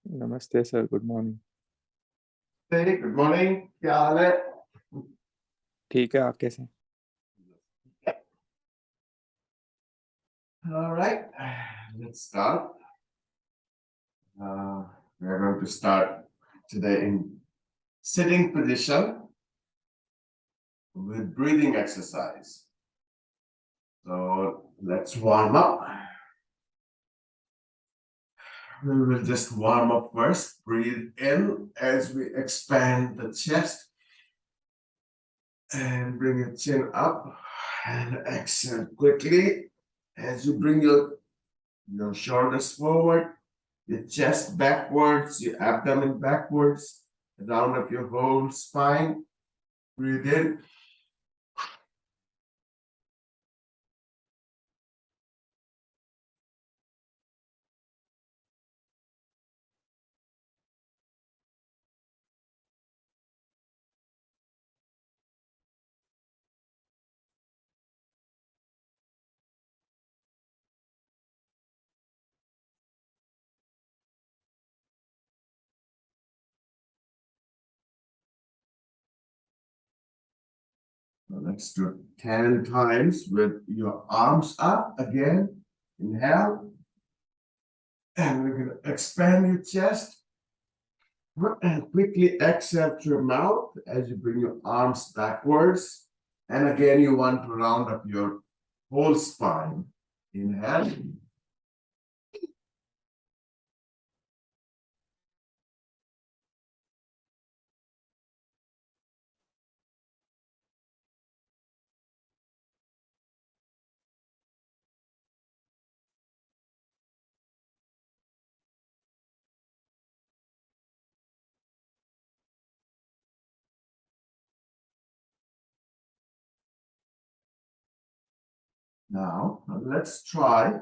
नमस्ते sir, good morning. Hey, good morning. क्या हाल है? ठीक है, आप कैसे हैं? All right, let's start. We are going to start today in sitting position with breathing exercise. So let's warm up. We will just warm up first. Breathe in as we expand the chest and bring your chin up, and exhale quickly as you bring your shoulders forward, your chest backwards, your abdomen backwards, round up your whole spine. Breathe in. Now let's do it 10 times with your arms up again. Inhale. And we're going to expand your chest. And quickly exhale through your mouth as you bring your arms backwards. And again, you want to round up your whole spine. Inhale. Now, let's try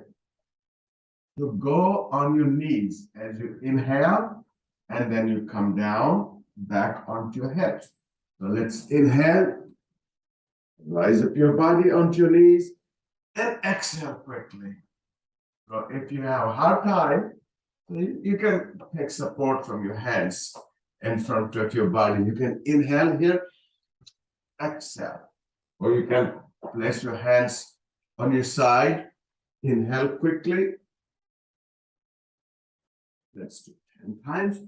to go on your knees as you inhale, and then you come down back onto your hips. So let's inhale, rise up your body onto your knees, and exhale quickly. So if you have a hard time, you can take support from your hands in front of your body. You can inhale here, exhale, or you can place your hands on your side, inhale quickly. Let's do 10 times.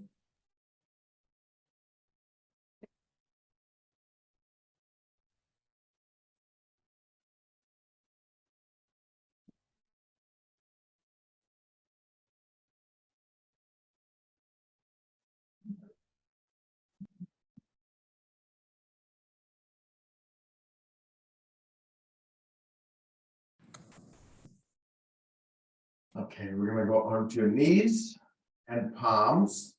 Okay, we're gonna go onto your knees and palms.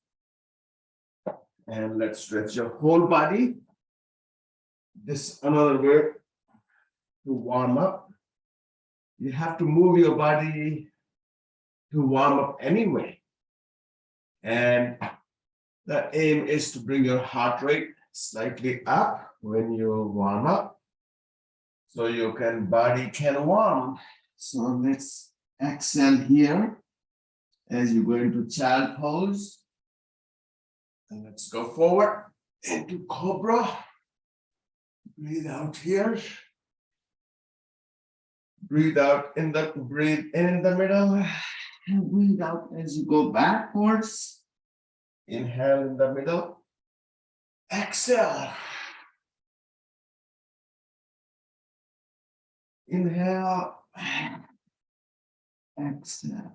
And let's stretch your whole body. This is another way to warm up. You have to move your body to warm up anyway. And the aim is to bring your heart rate slightly up when you warm up, so your body can warm. So let's exhale here as you go into child pose. And let's go forward into cobra. Breathe out here. Breathe out breathe in the middle. And breathe out as you go backwards. Inhale in the middle. Exhale. Inhale. Exhale.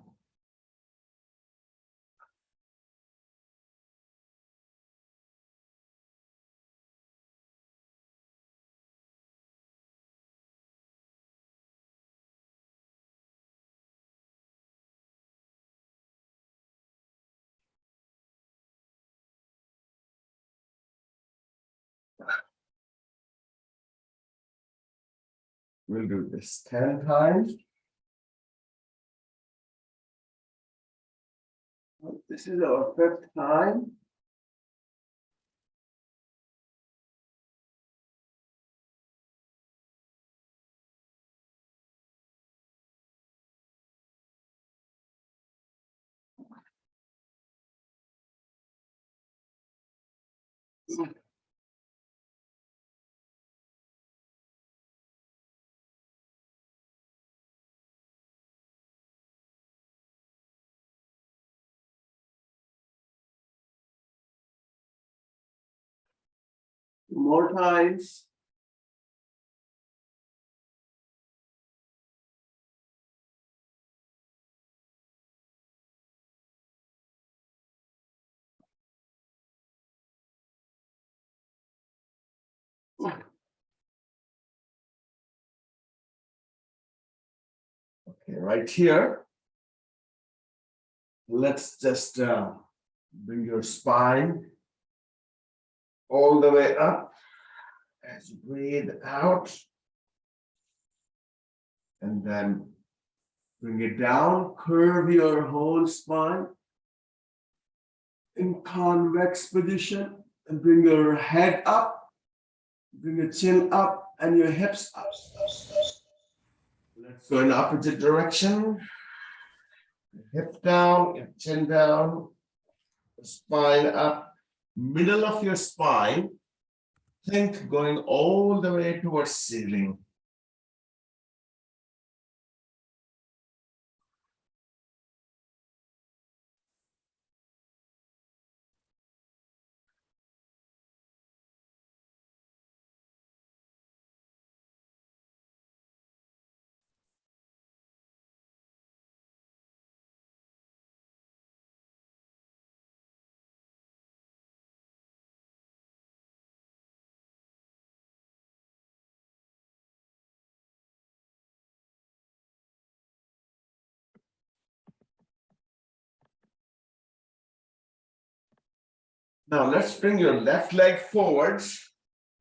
We'll do this 10 times. This is our 5th time. More times. Okay, right here. Let's just bring your spine all the way up as you breathe out. And then bring it down, curve your whole spine in convex position, and bring your head up, bring your chin up, and your hips up. Let's go in the opposite direction. Hip down, your chin down, spine up, middle of your spine. Think going all the way towards ceiling. Now let's bring your left leg forwards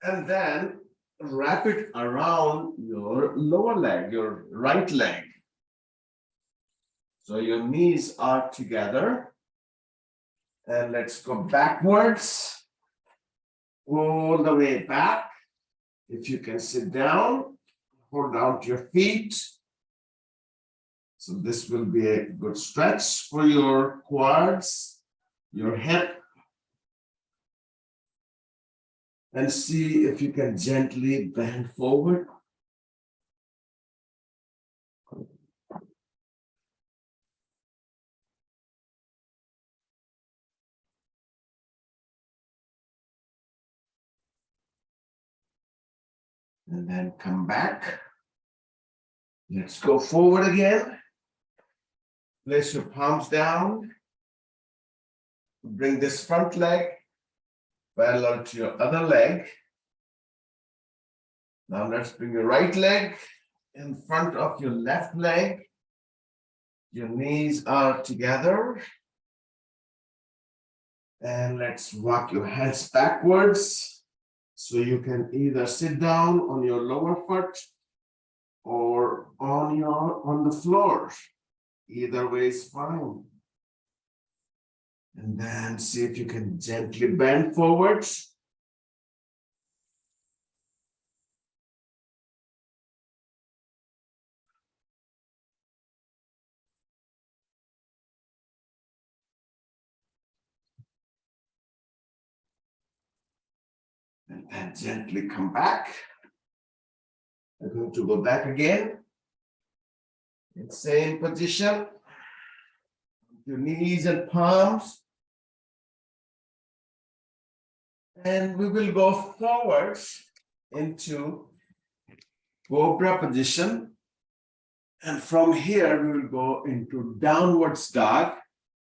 and then wrap it around your lower leg, your right leg. So your knees are together. And let's go backwards, all the way back. If you can sit down, hold down to your feet. So this will be a good stretch for your quads, your hip. And see if you can gently bend forward. And then come back. Let's go forward again. Place your palms down. Bring this front leg parallel to your other leg. Now let's bring your right leg in front of your left leg. Your knees are together. And let's walk your hands backwards. So you can either sit down on your lower foot or on the floor. Either way is fine. And then see if you can gently bend forwards. And then gently come back. I'm going to go back again. In same position. Your knees and palms. And we will go forwards into Cobra position. And from here, we will go into downwards dog.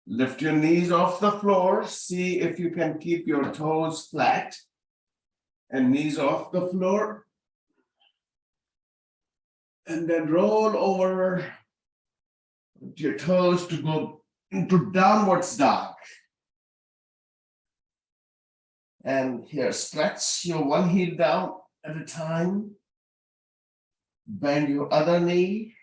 Lift your knees off the floor. See if you can keep your toes flat and knees off the floor. And then roll over with your toes to go into downwards dog. And here, stretch your one heel down at a time. Bend your other knee.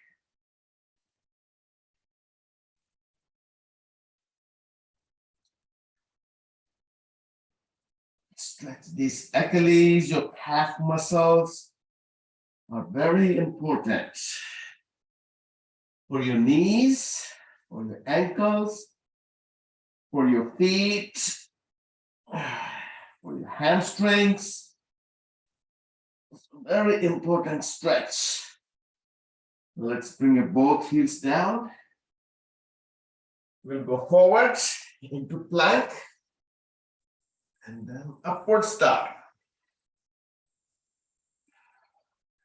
Stretch these Achilles, your calf muscles are very important for your knees, for your ankles, for your feet, for your hamstrings. Very important stretch. Let's bring your both heels down. We'll go forward into plank and then upward start.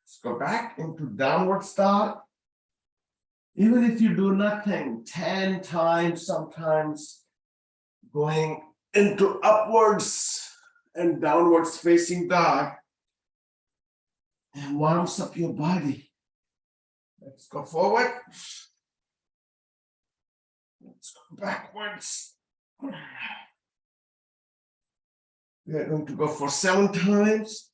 Let's go back into downward start. Even if you do nothing, 10 times, sometimes going into upwards and downwards facing dog, and warms up your body. Let's go forward. Let's go backwards. We are going to go for 7 times.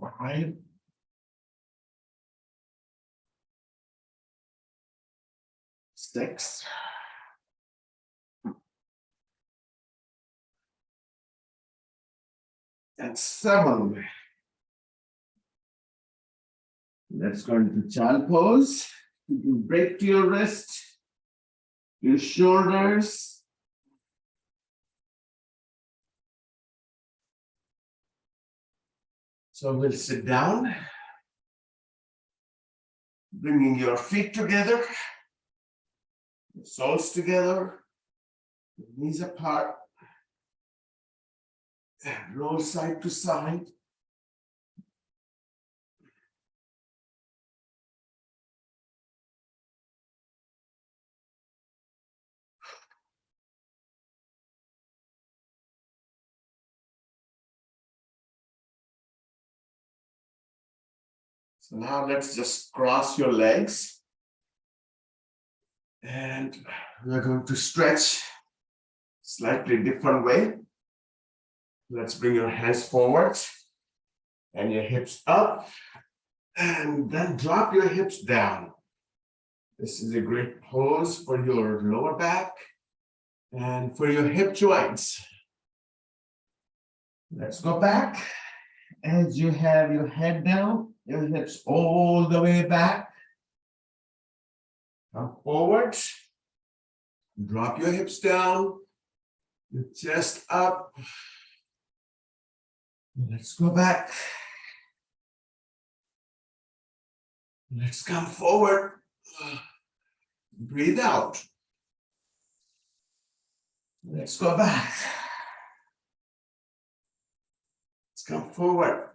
Five. 6. And 7. Let's go into child pose. You break your wrist, your shoulders. So we'll sit down, bringing your feet together, your soles together, your knees apart, and roll side to side. So now let's just cross your legs. And we're going to stretch slightly different way. Let's bring your hands forward and your hips up, and then drop your hips down. This is a great pose for your lower back and for your hip joints. Let's go back. As you have your head down, your hips all the way back. Come forward. Drop your hips down. Your chest up. Let's go back. Let's come forward. Breathe out. Let's go back. Let's come forward.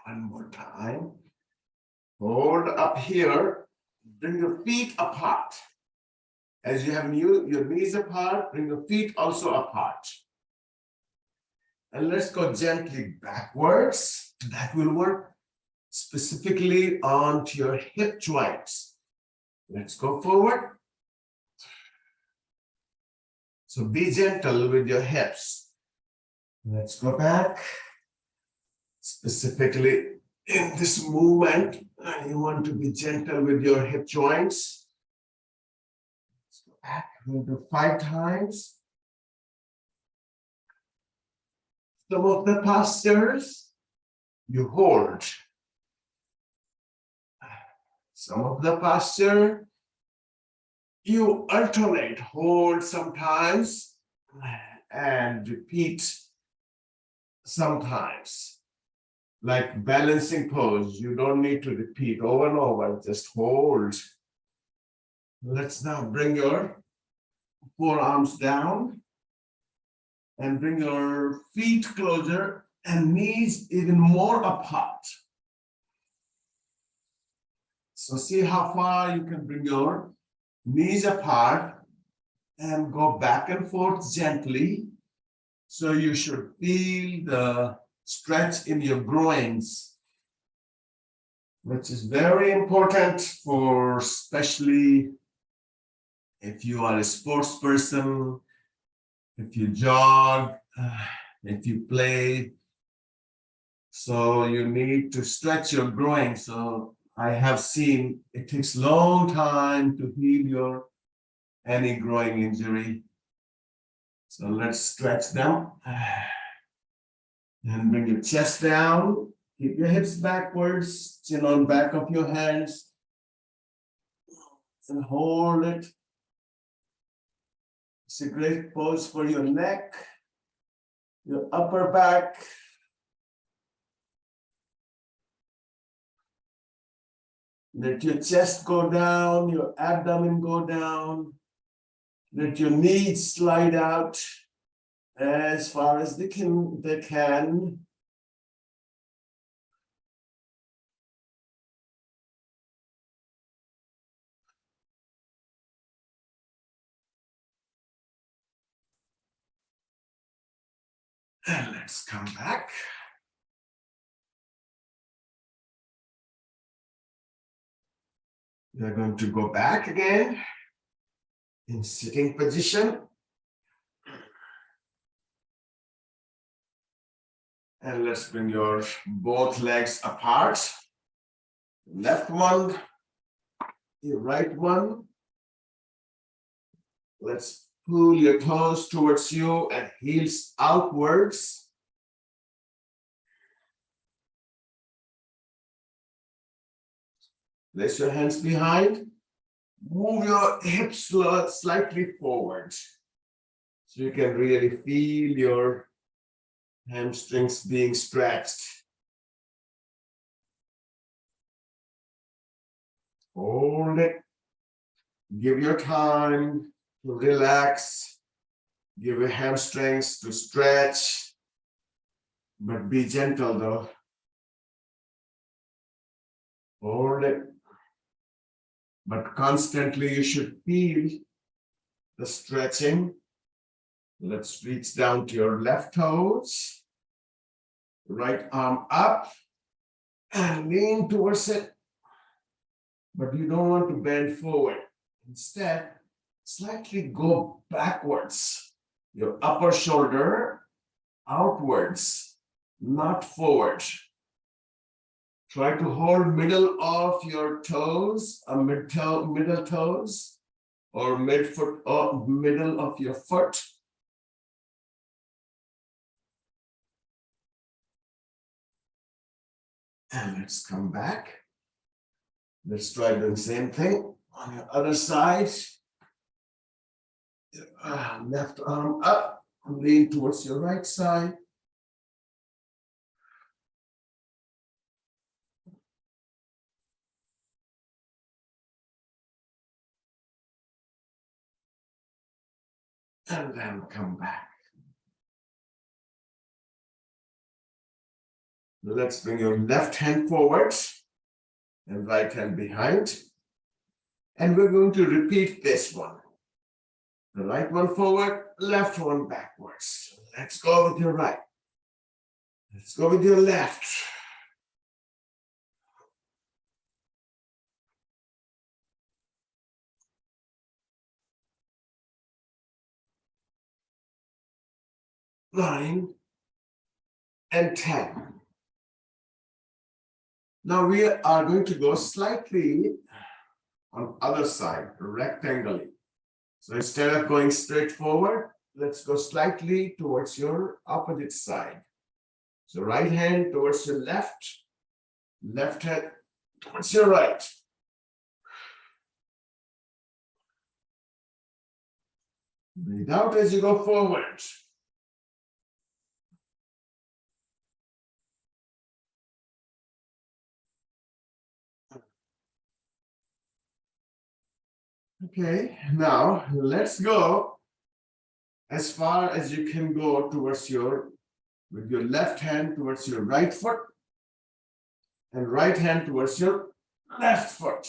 One more time. Hold up here. Bring your feet apart. As you have your knees apart, bring your feet also apart. And let's go gently backwards. That will work specifically onto your hip joints. Let's go forward. So be gentle with your hips. Let's go back. Specifically in this movement, you want to be gentle with your hip joints. Let's go back. We'll do 5 times. Some of the postures you hold. Some of the posture you alternate, hold sometimes and repeat sometimes. Like balancing pose, you don't need to repeat over and over, just hold. Let's now bring your forearms down and bring your feet closer and knees even more apart. So see how far you can bring your knees apart and go back and forth gently. So you should feel the stretch in your groins, which is very important for especially if you are a sports person, if you jog, if you play. So you need to stretch your groin. So I have seen it takes long time to heal any growing injury. So let's stretch them and bring your chest down. Keep your hips backwards, chin on back of your hands, and hold it. It's a great pose for your neck, your upper back. Let your chest go down, your abdomen go down. Let your knees slide out as far as they can. And let's come back. We're going to go back again in sitting position. And let's bring your both legs apart. Left one, your right one. Let's pull your toes towards you and heels outwards. Place your hands behind. Move your hips slightly forward. So you can really feel your hamstrings being stretched. Hold it. Give your time to relax. Give your hamstrings to stretch. But be gentle though. Hold it. But constantly you should feel the stretching. Let's reach down to your left toes. Right arm up and lean towards it. But you don't want to bend forward. Instead, slightly go backwards. Your upper shoulder outwards, not forward. Try to hold middle of your toes, middle toes, or midfoot, or middle of your foot. And let's come back. Let's try doing the same thing on your other side. Left arm up, lean towards your right side. And then come back. Let's bring your left hand forward and right hand behind. And we're going to repeat this one. The right one forward, left one backwards. Let's go with your right. Let's go with your left. Nine and 10. Now we are going to go slightly on other side, rectangly. So instead of going straight forward, let's go slightly towards your opposite side. So right hand towards your left, left hand towards your right. Breathe out as you go forward. Okay, now let's go as far as you can go towards with your left hand towards your right foot and right hand towards your left foot.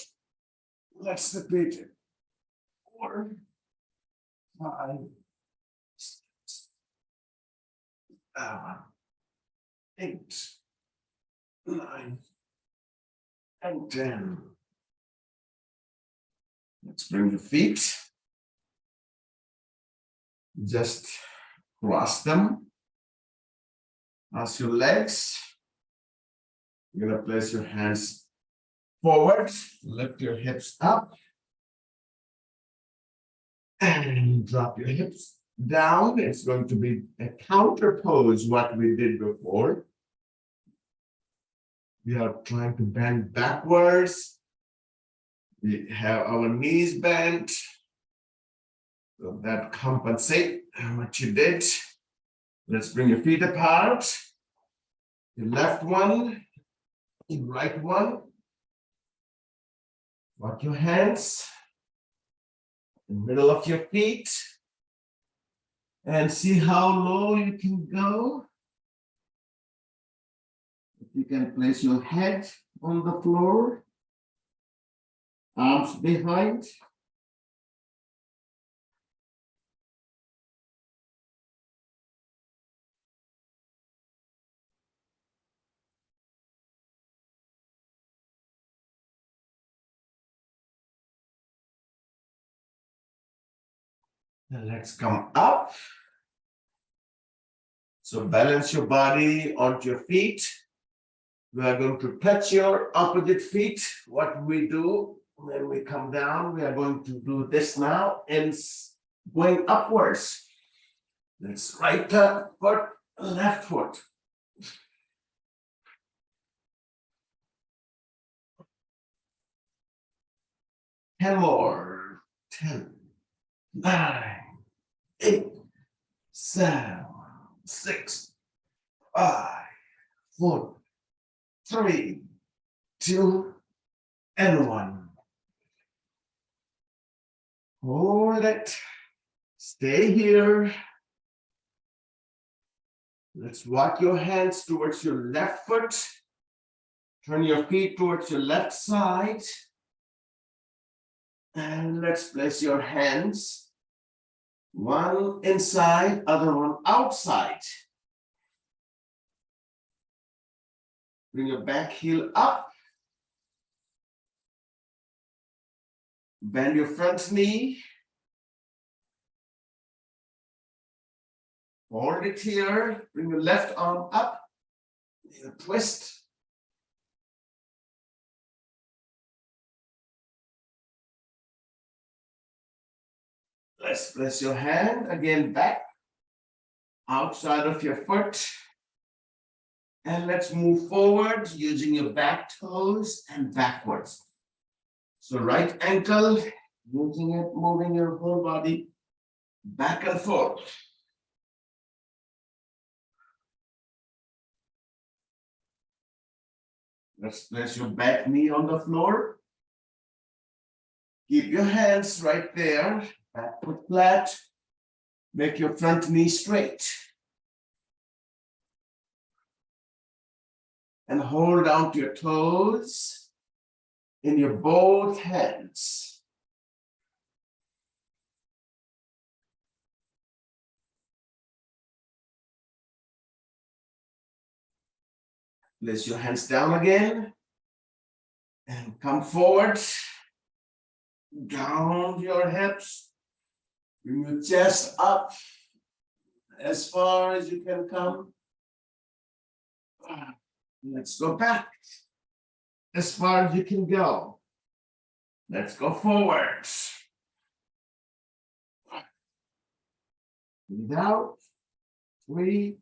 Let's repeat it. 4, 5, 6, 7, 8, 9, and 10. Let's bring the feet. Just cross them. Cross your legs. You're going to place your hands forward, lift your hips up, and drop your hips down. It's going to be a counter pose, what we did before. We are trying to bend backwards. We have our knees bent. So that compensate what you did. Let's bring your feet apart. Your left one, your right one. Walk your hands in the middle of your feet. And see how low you can go. If you can place your head on the floor, arms behind. And let's come up. So balance your body onto your feet. We are going to touch your opposite feet. What we do when we come down, we are going to do this now and going upwards. Let's right foot, left foot. 10 more. 10, 9, 8, 7, 6, 5, 4, 3, 2, and 1. Hold it. Stay here. Let's walk your hands towards your left foot. Turn your feet towards your left side. And let's place your hands, one inside, other one outside. Bring your back heel up. Bend your front knee. Hold it here. Bring your left arm up. Twist. Let's place your hand again back, outside of your foot. And let's move forward using your back toes and backwards. So right ankle, moving your whole body back and forth. Let's place your back knee on the floor. Keep your hands right there, back foot flat. Make your front knee straight. And hold down to your toes in your both hands. Place your hands down again and come forward. Down your hips. Bring your chest up as far as you can come. Let's go back as far as you can go. Let's go forward. Breathe out. 3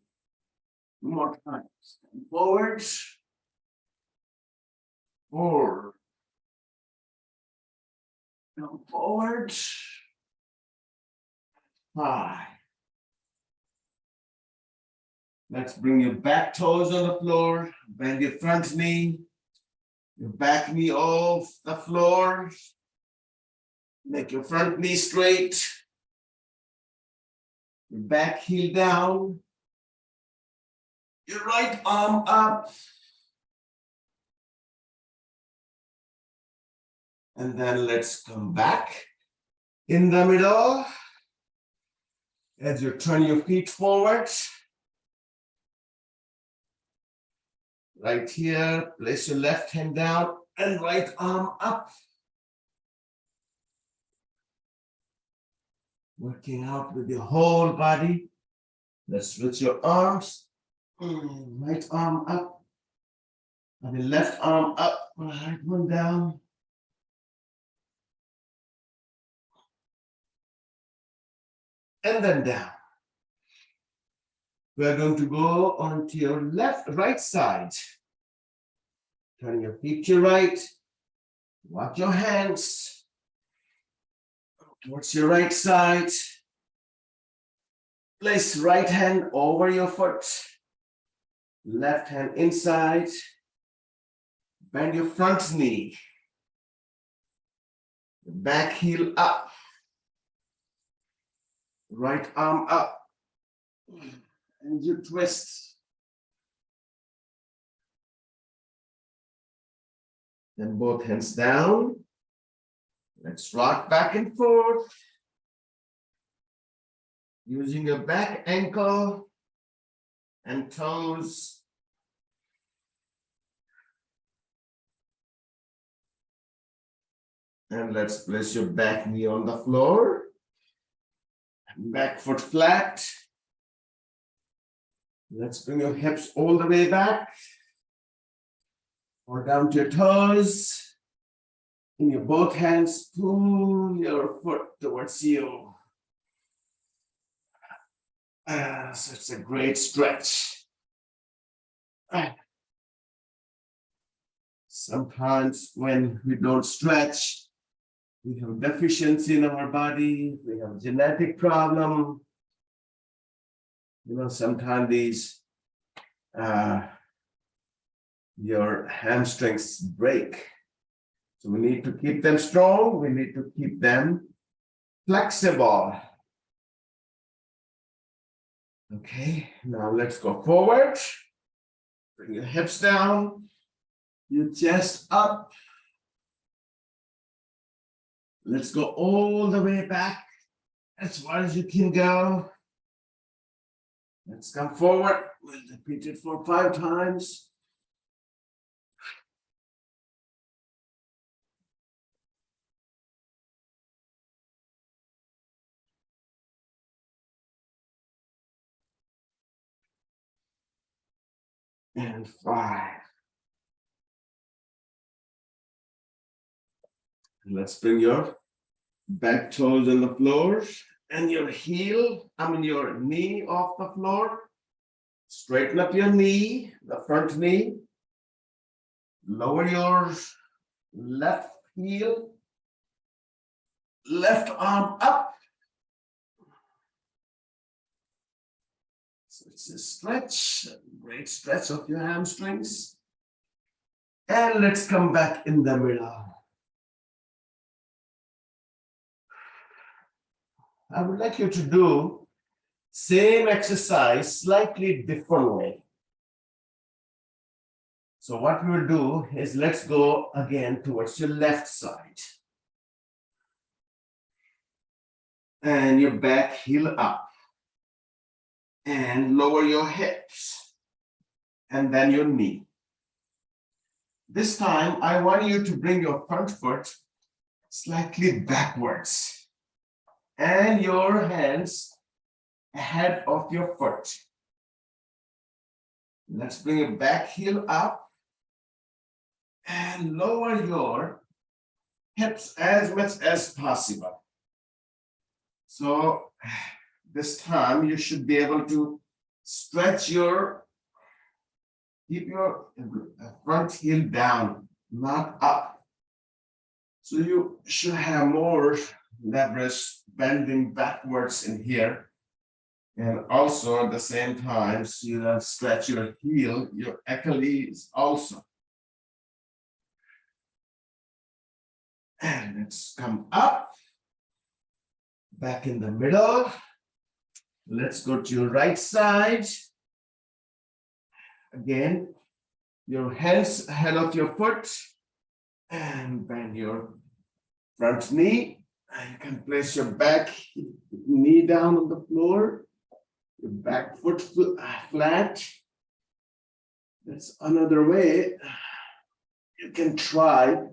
more times. Forward. 4. Come forward. 5. Let's bring your back toes on the floor. Bend your front knee. Your back knee off the floor. Make your front knee straight. Your back heel down. Your right arm up. And then let's come back in the middle. As you turn your feet forward. Right here, place your left hand down and right arm up. Working out with your whole body. Let's switch your arms. Right arm up. And the left arm up. Right one down. And then down. We are going to go onto your right side. Turn your feet to your right. Walk your hands towards your right side. Place right hand over your foot. Left hand inside. Bend your front knee. Back heel up. Right arm up. And you twist. Then both hands down. Let's rock back and forth. Using your back ankle and toes. And let's place your back knee on the floor. Back foot flat. Let's bring your hips all the way back. Or down to your toes. In your both hands, pull your foot towards you. So it's a great stretch. Sometimes when we don't stretch, we have deficiency in our body, we have genetic problem. Sometimes these your hamstrings break. So we need to keep them strong. We need to keep them flexible. Okay, now let's go forward. Bring your hips down, your chest up. Let's go all the way back as far as you can go. Let's come forward. We'll repeat it for 5 times. And 5. Let's bring your back toes on the floor and your your knee off the floor. Straighten up your knee, the front knee. Lower your left heel, left arm up. So it's a stretch, a great stretch of your hamstrings. And let's come back in the middle. I would like you to do same exercise, slightly different way. So what we'll do is let's go again towards your left side. And your back heel up. And lower your hips. And then your knee. This time, I want you to bring your front foot slightly backwards. And your hands ahead of your foot. Let's bring your back heel up. And lower your hips as much as possible. So this time you should be able to stretch keep your front heel down, not up. So you should have more leverage bending backwards in here. And also at the same time, so you stretch your heel, your Achilles also. And let's come up, back in the middle. Let's go to your right side. Again, your hands ahead of your foot and bend your front knee. And you can place your back knee down on the floor, your back foot flat. That's another way you can try.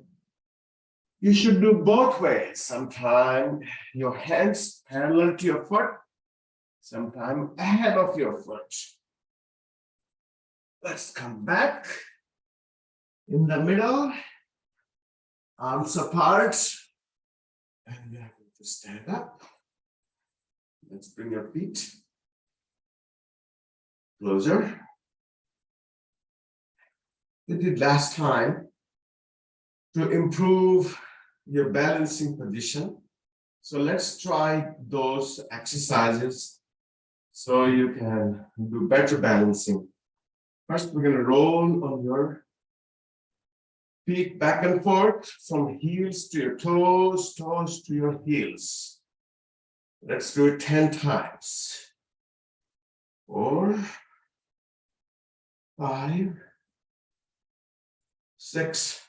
You should do both ways. Sometimes your hands parallel to your foot, sometimes ahead of your foot. Let's come back in the middle arms apart, and we are going to stand up. Let's bring your feet closer. We did last time to improve your balancing position. So let's try those exercises so you can do better balancing. First, we're going to roll on your feet back and forth from heels to your toes, toes to your heels. Let's do it 10 times. 4, 5, 6,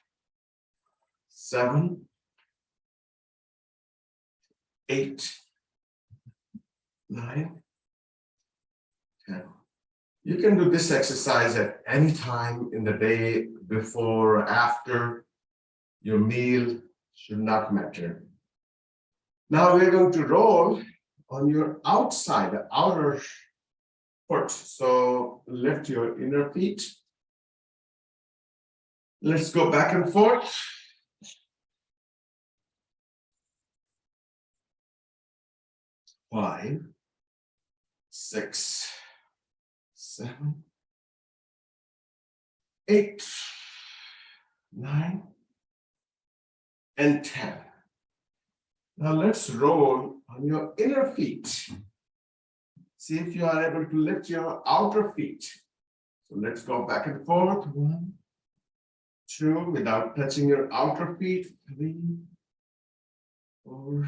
7, 8, 9, 10. You can do this exercise at any time in the day, before or after your meal, should not matter. Now we're going to roll on your outside, the outer foot. So lift your inner feet. Let's go back and forth. 5, 6, 7, 8, 9, and 10. Now let's roll on your inner feet. See if you are able to lift your outer feet. So let's go back and forth. 1, 2, without touching your outer feet. 3, 4,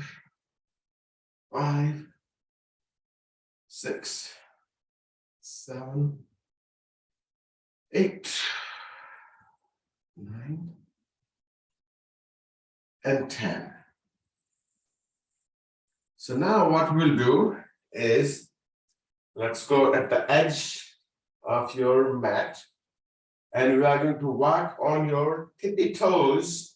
5, 6, 7, 8, 9, and 10. So now what we'll do is, let's go at the edge of your mat, and we are going to walk on your tippy toes,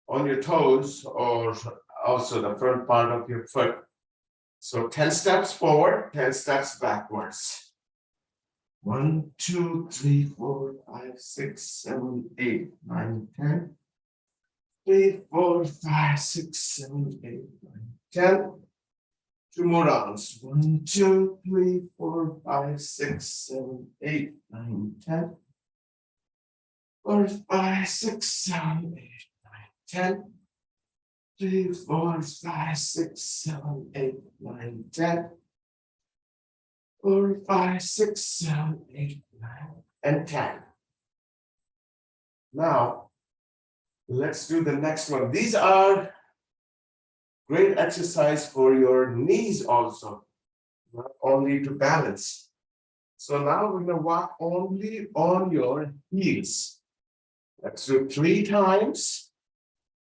on your toes, or also the front part of your foot. So 10 steps forward, 10 steps backwards. 1, 2, 3, 4, 5, 6, 7, 8, 9, 10. 3, 4, 5, 6, 7, 8, 9, 10. 2 more rounds. 1, 2, 3, 4, 5, 6, 7, 8, 9, 10. 4, 5, 6, 7, 8, 9, 10. 3, 4, 5, 6, 7, 8, 9, 10. 4, 5, 6, 7, 8, 9, and 10. Now, let's do the next one. These are great exercise for your knees also, not only to balance. So now we're going to walk only on your heels. Let's do 3 times,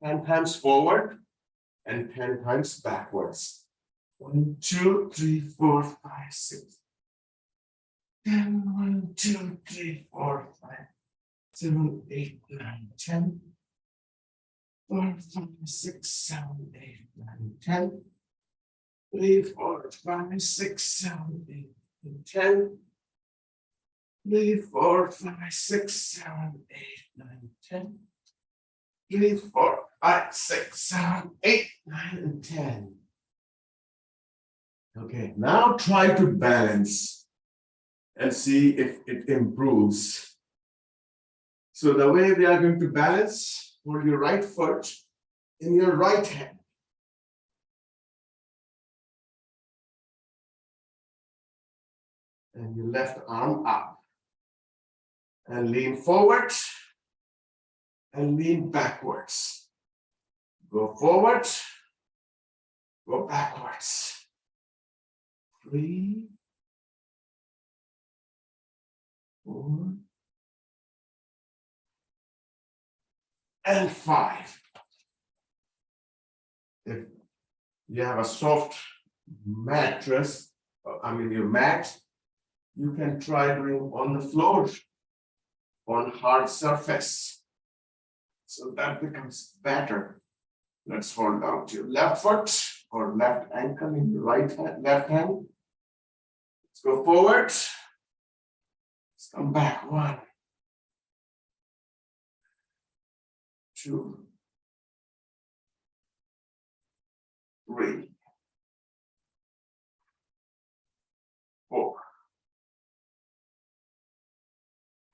10 times forward, and 10 times backwards. 1, 2, 3, 4, 5, 6. 10, 1, 2, 3, 4, 5, 7, 8, 9, 10. 4, 5, 6, 7, 8, 9, 10. 3, 4, 5, 6, 7, 8, 10. 3, 4, 5, 6, 7, 8, 9, 10. 3, 4, 5, 6, 7, 8, 9, and 10. Okay, now try to balance and see if it improves. So the way we are going to balance, hold your right foot in your right hand. And your left arm up. And lean forward and lean backwards. Go forward, go backwards. 3, 4, and 5. If you have a soft mattress, your mat, you can try doing on the floor, on hard surface. So that becomes better. Let's hold out your left foot or left ankle in your left hand. Let's go forward. Let's come back. 1, 2, 3, 4,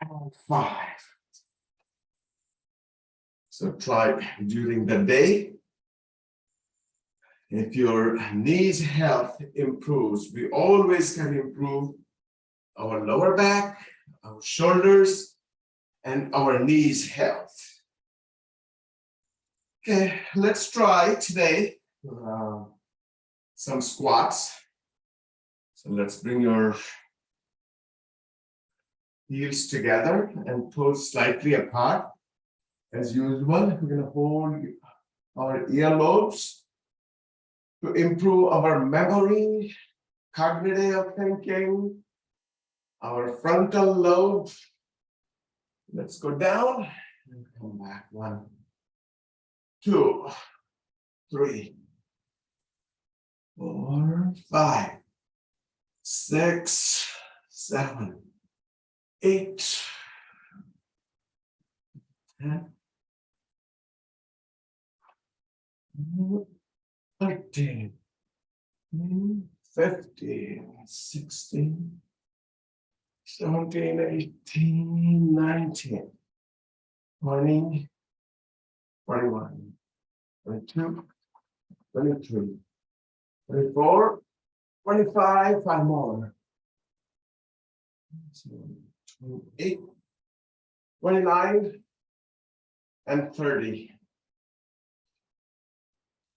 and 5. So try during the day. If your knees health improves, we always can improve our lower back, our shoulders, and our knees health. Okay, let's try today some squats. So let's bring your heels together and toes slightly apart. As usual, we're going to hold our earlobes to improve our memory, cognitive thinking, our frontal lobe. Let's go down and come back. 1, 2, 3, 4, 5, 6, 7, 8, 10, 13, 15, 16, 17, 18, 19, 20, 21, 22, 23, 24, 25, 5 more. 28, 29, and 30.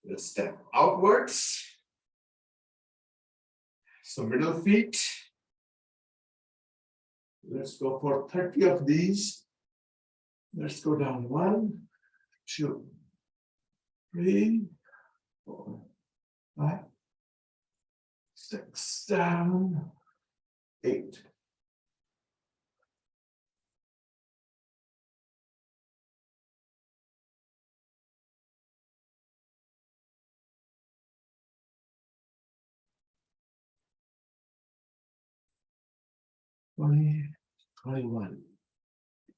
Let's step outwards. So middle feet. Let's go for 30 of these. Let's go down 1, 2, 3, 4, 5, 6, 7, 8. Twenty, 21,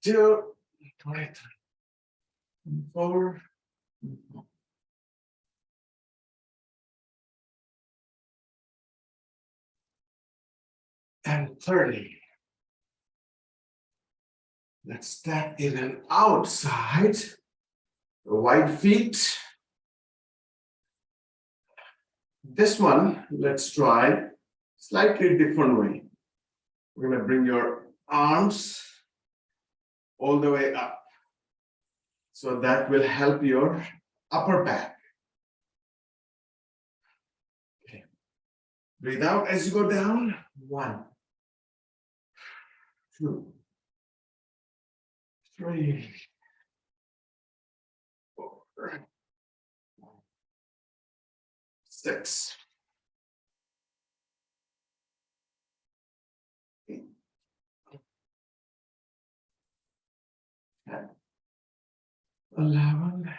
22, 23, 24, and 30. Let's step in and outside. The wide feet. This one, let's try slightly different way. We're going to bring your arms all the way up. So that will help your upper back. Okay. Breathe out as you go down. 1, 2, 3, 4, 6, 8, 10, 11,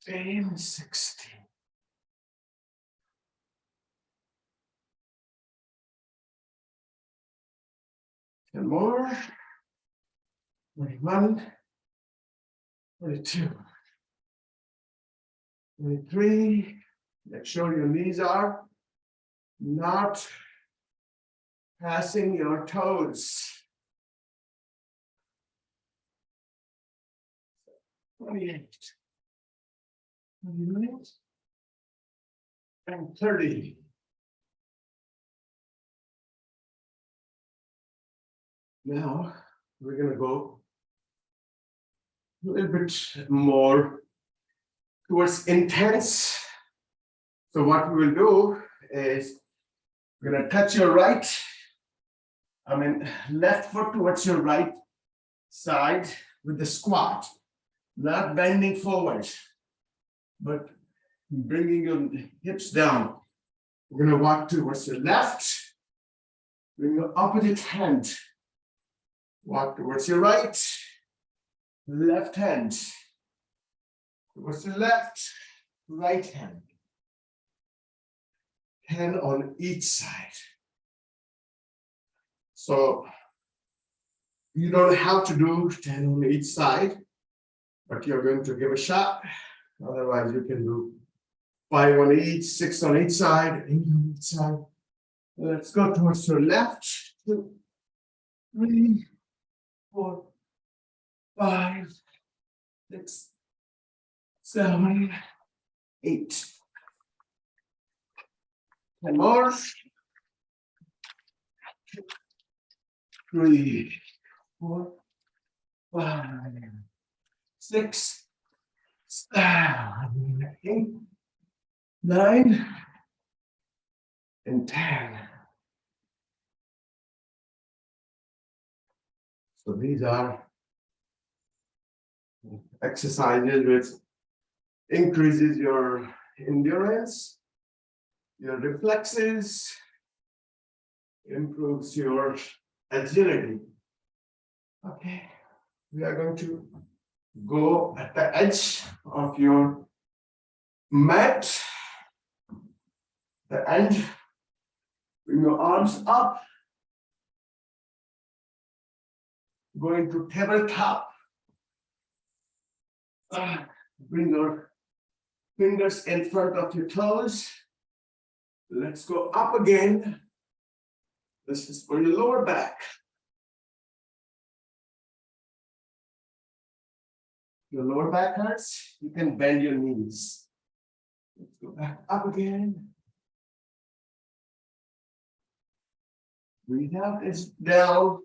15, 16. And more. 21, 22, 23. Make sure your knees are not passing your toes. 28, 29, and 30. Now we're going to go a little bit more towards intense. So what we will do is we're going to touch your left foot towards your right side with the squat, not bending forward, but bringing your hips down. We're going to walk towards your left, bring your opposite hand, walk towards your right, left hand, towards the left, right hand, hand on each side. So You don't have to do 10 on each side, but you're going to give a shot. Otherwise, you can do 5 on each, 6 on each side, 8 on each side. Let's go towards your left. 2, 3, 4, 5, 6, 7, 8. 10 more. 3, 4, 5, 6, 7, 8, 9, and 10. So these are exercises which increases your endurance, your reflexes, improves your agility. Okay, we are going to go at the edge of your mat, the end, bring your arms up, go into tabletop, bring your fingers in front of your toes. Let's go up again. This is for your lower back. Your lower back hurts, you can bend your knees. Let's go back up again. Breathe out, it's down.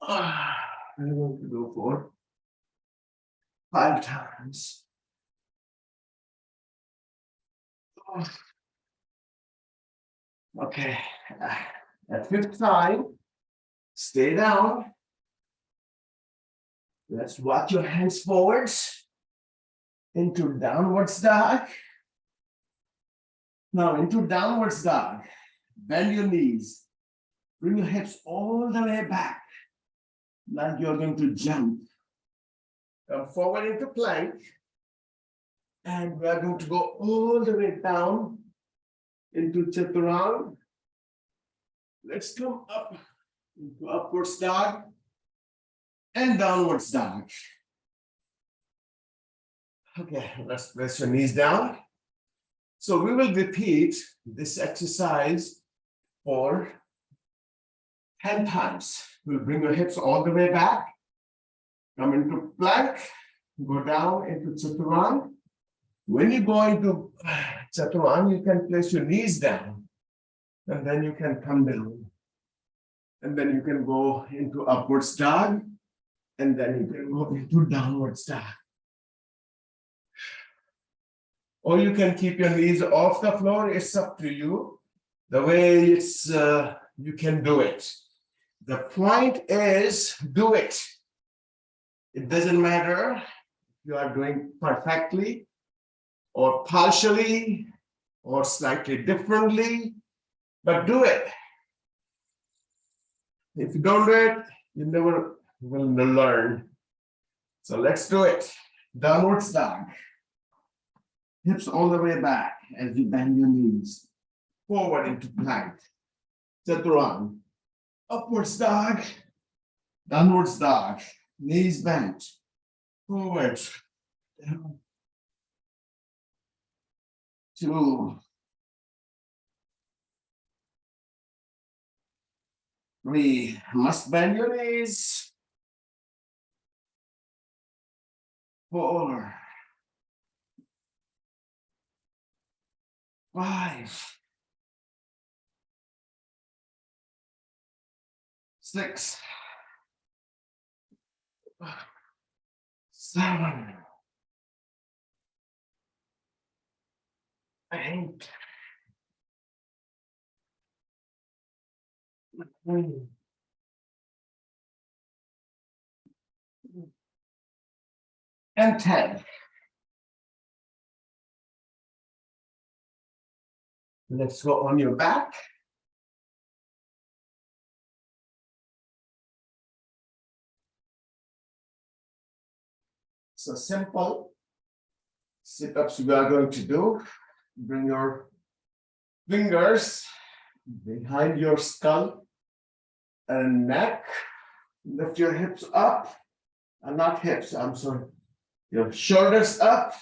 I'm going to go for 5 times. Okay, at 5th time, stay down. Let's walk your hands forwards into downwards dog. Now into downwards dog. Bend your knees. Bring your hips all the way back. Like you're going to jump. Come forward into plank. And we are going to go all the way down into chaturanga. Let's come up into upwards dog and downwards dog. Okay, let's press your knees down. So we will repeat this exercise for 10 times. We'll bring your hips all the way back, come into plank, go down into chaturanga. When you go into chaturanga, you can place your knees down, and then you can come down. And then you can go into upwards dog, and then you can go into downwards dog. Or you can keep your knees off the floor, it's up to you. The way it's, you can do it. The point is, do it. It doesn't matter if you are doing perfectly, or partially, or slightly differently, but do it. If you don't do it, you never will learn. So let's do it. Downwards dog. Hips all the way back as you bend your knees. Forward into plank. Chaturanga. Upwards dog. Downwards dog. Knees bent. Forward. Down. 2. 3. Must bend your knees. 4. 5. 6. 7. 8. 9. And 10. Let's go on your back. So simple sit-ups we are going to do. Bring your fingers behind your skull and neck. Lift your hips up, and not hips, I'm sorry. Your shoulders up,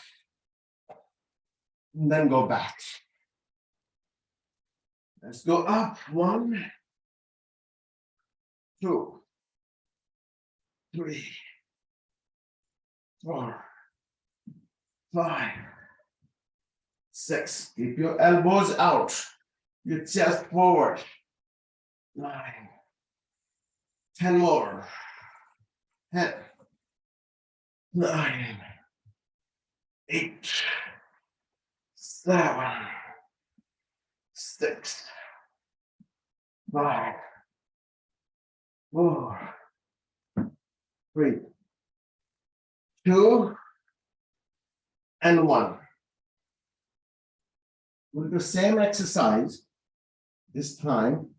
and then go back. Let's go up. 1, 2, 3, 4, 5, 6. Keep your elbows out, your chest forward. 9, 10 more. 10, 9, 8, 7, 6, 5, 4, 3, 2, and 1. We'll do the same exercise. This time,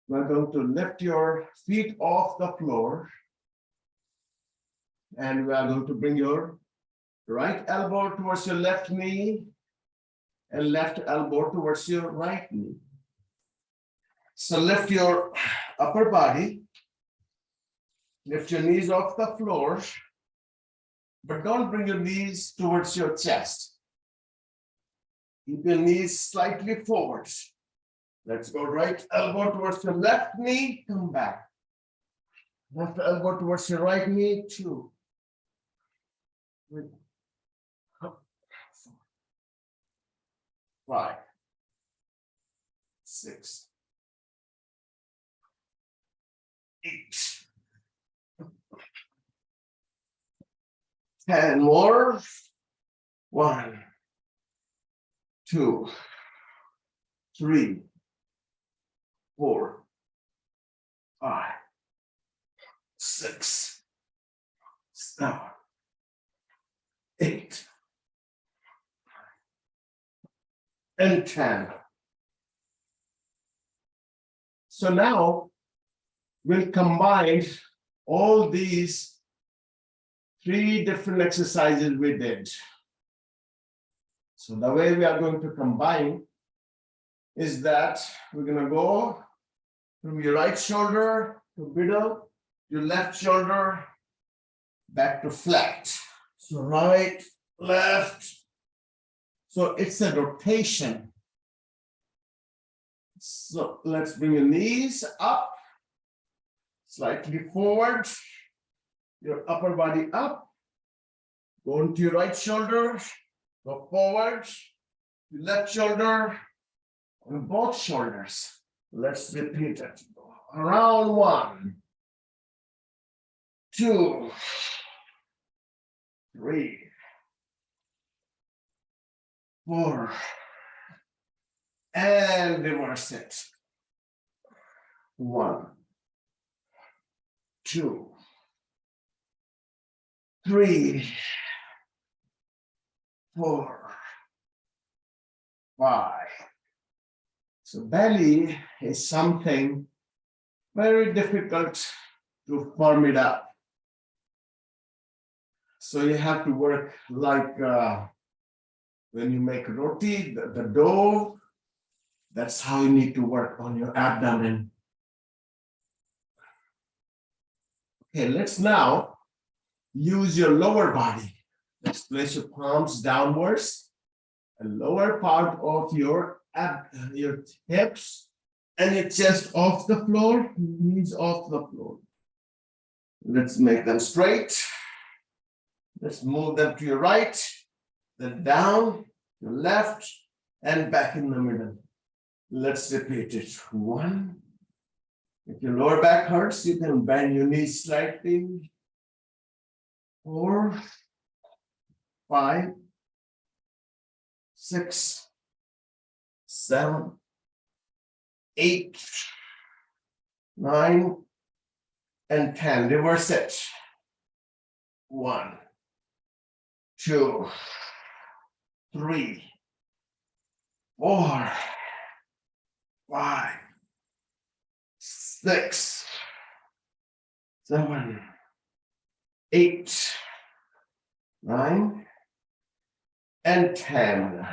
we're going to lift your feet off the floor, and we are going to bring your right elbow towards your left knee and left elbow towards your right knee. So lift your upper body, lift your knees off the floor, but don't bring your knees towards your chest. Keep your knees slightly forward. Let's go right elbow towards your left knee, come back. Left elbow towards your right knee, 2. 3, 4, 5, 6, 8. 10 more. 1, 2, 3, 4, 5, 6, 7, 8, and 10. So now we'll combine all these 3 different exercises we did. So the way we are going to combine is that we're going to go from your right shoulder to middle, your left shoulder back to flat. So right, left. So it's a rotation. So let's bring your knees up, slightly forward, your upper body up, go into your right shoulder, go forward, your left shoulder, and both shoulders. Let's repeat it. Around 1, 2, 3, 4, and reverse it. 1, 2, 3, 4, 5. So belly is something very difficult to form it up. So you have to work like when you make roti, the dough, that's how you need to work on your abdomen. Okay, let's now use your lower body. Let's place your palms downwards, and lower part of your hips and your chest off the floor, knees off the floor. Let's make them straight. Let's move them to your right, then down, your left, and back in the middle. Let's repeat it. 1. If your lower back hurts, you can bend your knees slightly. 4, 5, 6, 7, 8, 9, and 10. Reverse it. 1, 2, 3, 4, 5, 6, 7, 8, 9, and 10.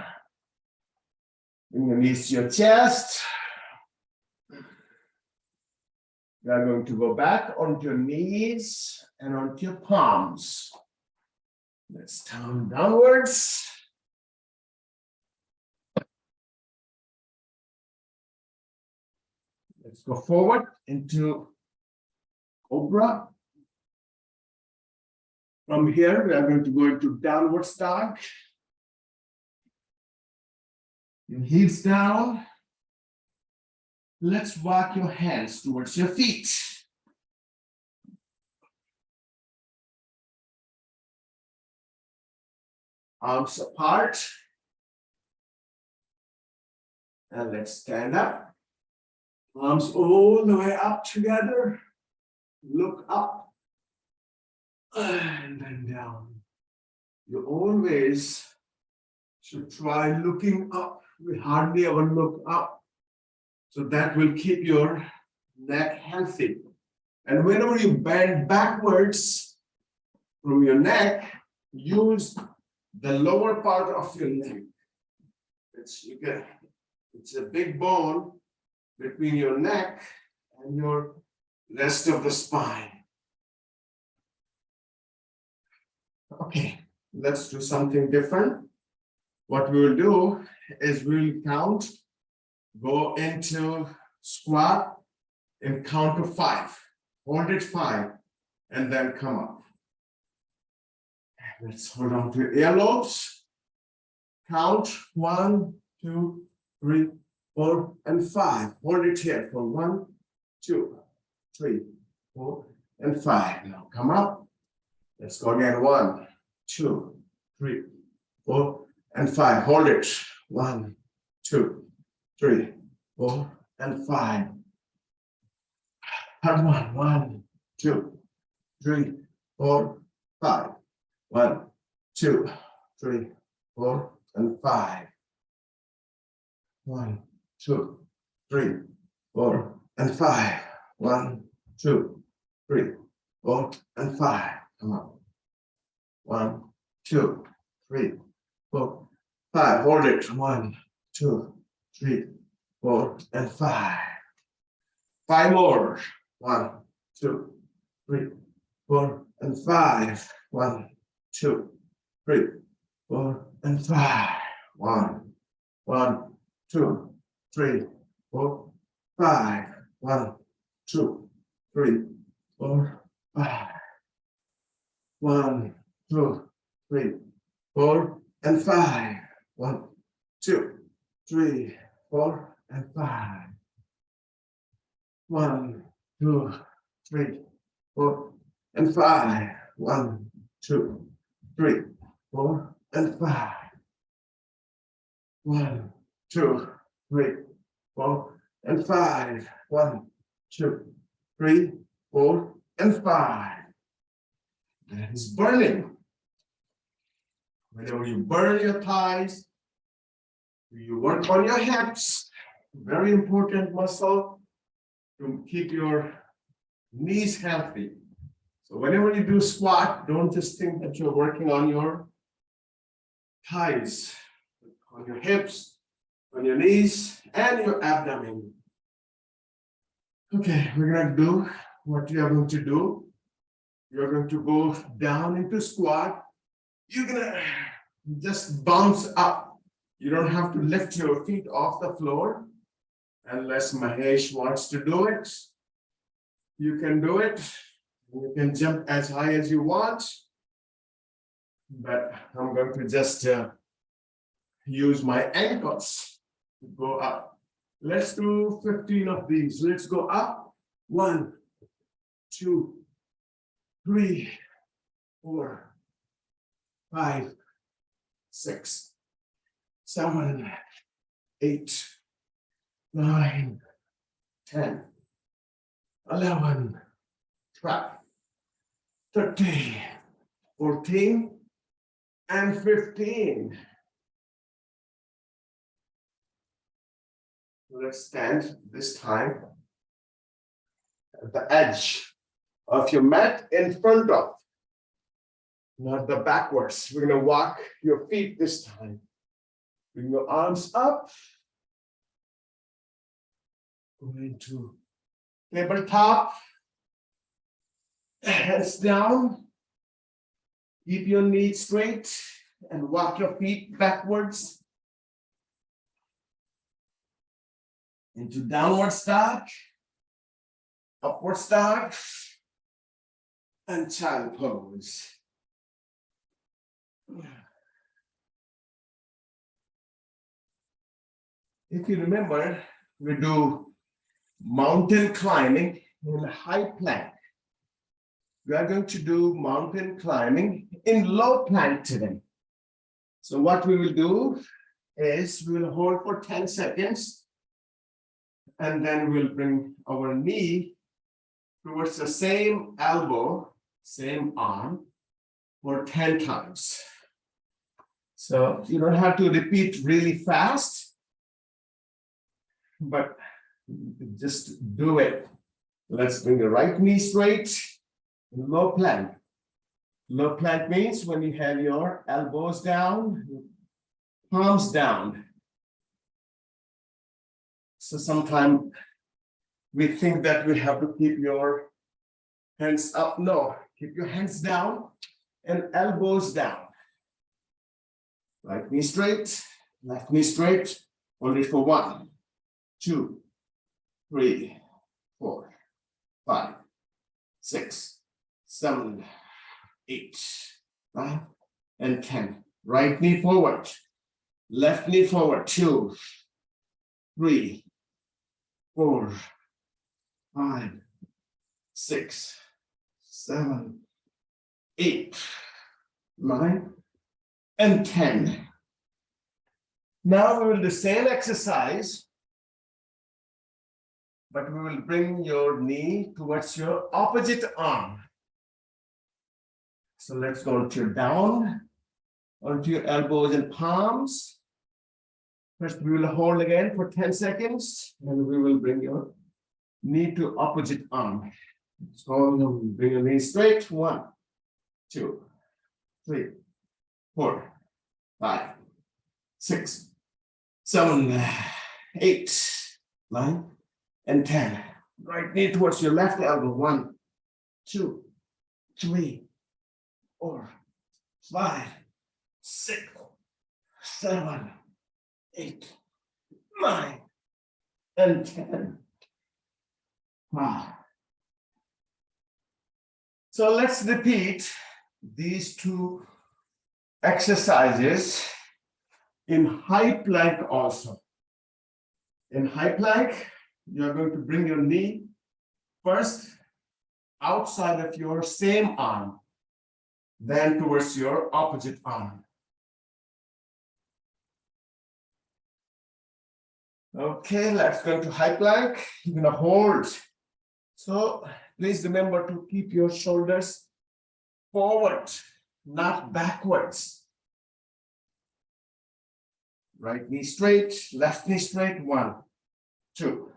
Bring your knees to your chest. You are going to go back onto your knees and onto your palms. Let's turn downwards. Let's go forward into Cobra. From here, we are going to go into downward dog. Your heels down. Let's walk your hands towards your feet. Arms apart. And let's stand up. Arms all the way up together. Look up. And then down. You always should try looking up. We hardly ever look up. So that will keep your neck healthy. And whenever you bend backwards from your neck, use the lower part of your neck. It's a big bone between your neck and your rest of the spine. Okay, let's do something different. What we will do is we'll count, go into squat and count to 5. Hold it 5 and then come up. Let's hold on to your earlobes. Count 1, 2, 3, 4, and 5. Hold it here for 1, 2, 3, 4, and 5. Now come up. Let's go again. 1, 2, 3, 4, and 5. Hold it. 1, 2, 3, 4, and 5. Third one. 1, 2, 3, 4, 5. 1, 2, 3, 4, and 5. 1, 2, 3, 4, and 5. 1, 2, 3, 4, and 5. Come on. 1, 2, 3, 4, 5. Hold it. 1, 2, 3, 4, and 5. 5 more. 1, 2, 3, 4, and 5. 1, 2, 3, 4, and 5. 1, 2, 3, 4, 5. 1, 2, 3, 4, 5. 1, 2, 3, 4, and 5. 1, 2, 3, 4, and 5. 1, 2, 3, 4, and 5. 1, 2, 3, 4, and 5. 1, 2, 3, 4, and 5. 1, 2, 3, 4, and 5. That is burning. Whenever you burn your thighs, you work on your hips. Very important muscle to keep your knees healthy. So whenever you do squat, don't just think that you're working on your thighs, on your hips, on your knees, and your abdomen. Okay, we're going to do what you are going to do. You're going to go down into squat. You're going to just bounce up. You don't have to lift your feet off the floor unless Mahesh wants to do it. You can do it. You can jump as high as you want. But I'm going to just use my ankles to go up. Let's do 15 of these. Let's go up. 1, 2, 3, 4, 5, 6, 7, 8, 9, 10, 11, 12, 13, 14, and 15. Let's stand this time at the edge of your mat in front of, not the backwards. We're going to walk your feet this time. Bring your arms up Going to tabletop. Hands down. Keep your knees straight and walk your feet backwards into downward dog, upward dog, and child pose. If you remember, we do mountain climbing in high plank. We are going to do mountain climbing in low plank today. So what we will do is we will hold for 10 seconds and then we'll bring our knee towards the same elbow, same arm for 10 times. So you don't have to repeat really fast, but just do it. Let's bring the right knee straight. Low plank. Low plank means when you have your elbows down, palms down. So sometimes we think that we have to keep your hands up. No, keep your hands down and elbows down. Right knee straight, left knee straight. Hold it for 1, 2, 3, 4, 5, 6, 7, 8, 9, and 10. Right knee forward, left knee forward. 2, 3, 4, 5, 6, 7, 8, 9, and 10. Now we will do the same exercise, but we will bring your knee towards your opposite arm. So let's go to down, onto your elbows and palms. First, we will hold again for 10 seconds, and we will bring your knee to opposite arm. So bring your knee straight. 1, 2, 3, 4, 5, 6, 7, 8, 9, and 10. Right knee towards your left elbow. 1, 2, 3, 4, 5, 6, 7, 8, 9, and 10. Wow. So let's repeat these two exercises in high plank also. In high plank, you're going to bring your knee first outside of your same arm, then towards your opposite arm. Okay, let's go to high plank. You're gonna hold. So please remember to keep your shoulders forward, not backwards. Right knee straight, left knee straight. 1, 2,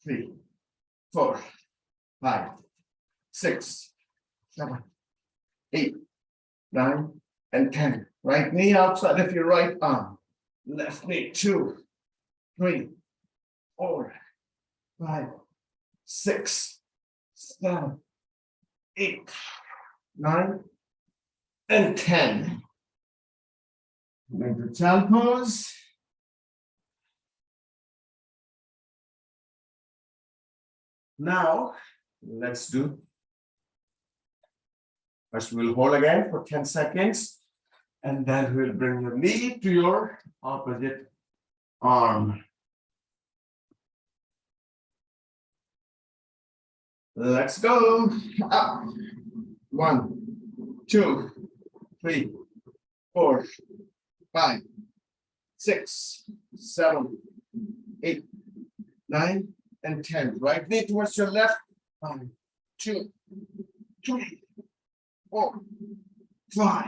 3, 4, 5, 6, 7, 8, 9, and 10. Right knee outside of your right arm. Left knee. 2, 3, 4, 5, 6, 7, 8, 9, and 10. Into child pose. Now, let's do. First, we'll hold again for 10 seconds, and then we'll bring your knee to your opposite arm. Let's go. Up. 1, 2, 3, 4, 5, 6, 7, 8, 9, and 10. Right knee towards your left. 1, 2, 3, 4, 5,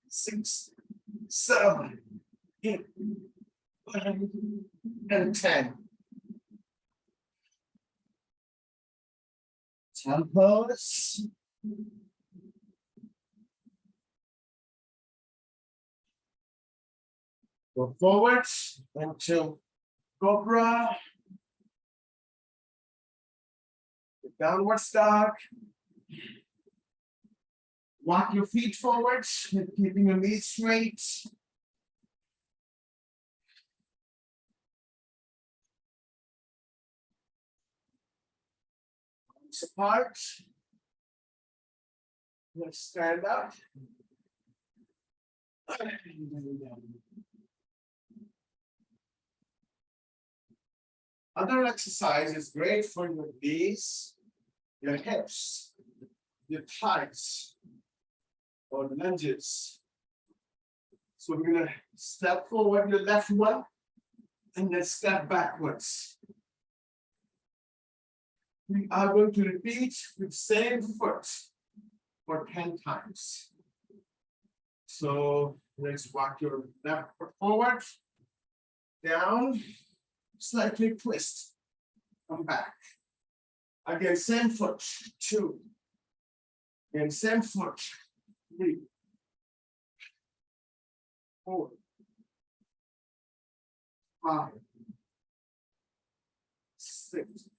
6, 7, 8, 9, and 10. Child pose. Go forward into cobra. Downward dog. Walk your feet forward, keeping your knees straight. Arms apart. Let's stand up. Other exercise is great for your knees, your hips, your thighs, or lunges. So we're gonna step forward your left one, and then step backwards. We are going to repeat with the same foot for 10 times. So let's walk your left foot forward, down, slightly twist, come back. Again, same foot, 2. Again, same foot, 3, 4, 5, 6,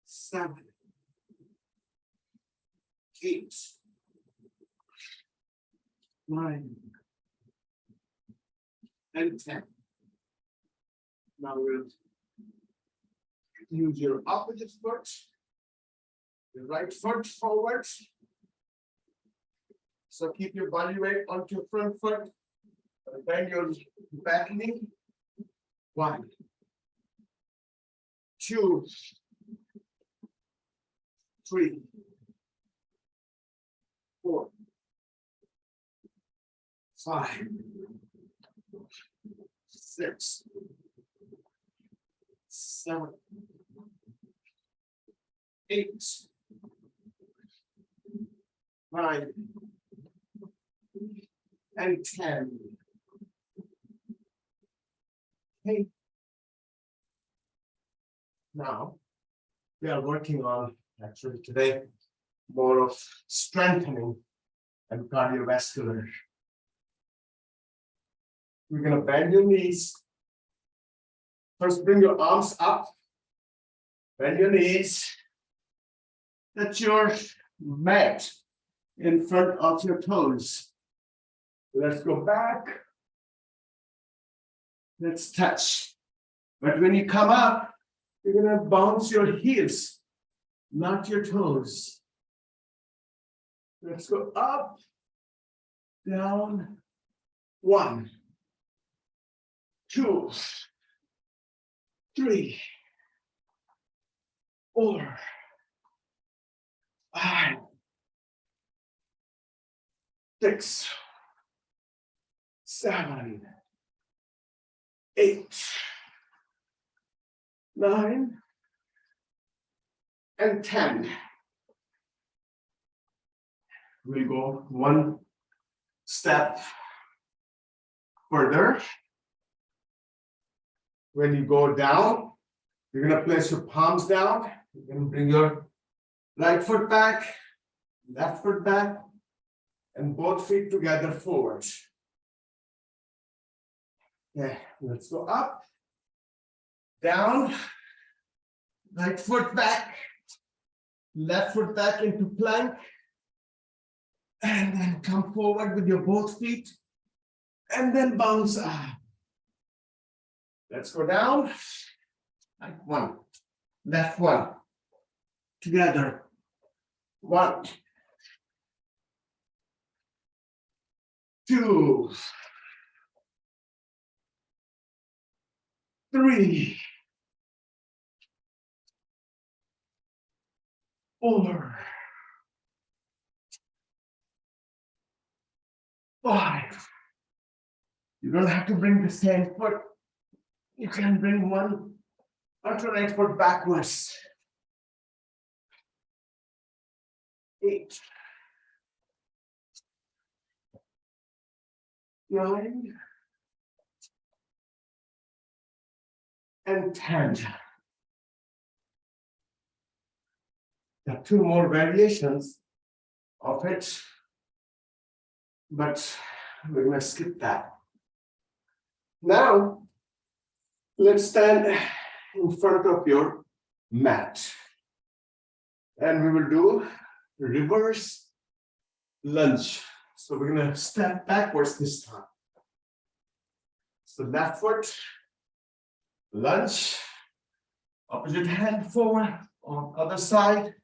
7, 8, 9, and 10. Now we'll use your opposite foot, your right foot forward. So keep your body weight onto your front foot, bend your back knee. 1, 2, 3, 4, 5, 6, 7, 8, 9, and 10. Okay. Now we are working on actually today more of strengthening and cardiovascular. We're going to bend your knees. First, bring your arms up. Bend your knees. Touch your mat in front of your toes. Let's go back. Let's touch. But when you come up, you're going to bounce your heels, not your toes. Let's go up, down. 1, 2, 3, 4, 5, 6, 7, 8, 9, and 10. We'll go one step further. When you go down, you're going to place your palms down. You're going to bring your right foot back, left foot back, and both feet together forward. Okay, let's go up, down, right foot back, left foot back into plank, and then come forward with your both feet, and then bounce up. Let's go down, like 1, left 1, together, 1, 2, 3, 4, 5. You don't have to bring the same foot. You can bring one alternate foot backwards. 8, 9, and 10. There are 2 more variations of it, but we're going to skip that. Now, let's stand in front of your mat. And we will do reverse lunge. So we're going to step backwards this time. So left foot, lunge, opposite hand forward, on other side,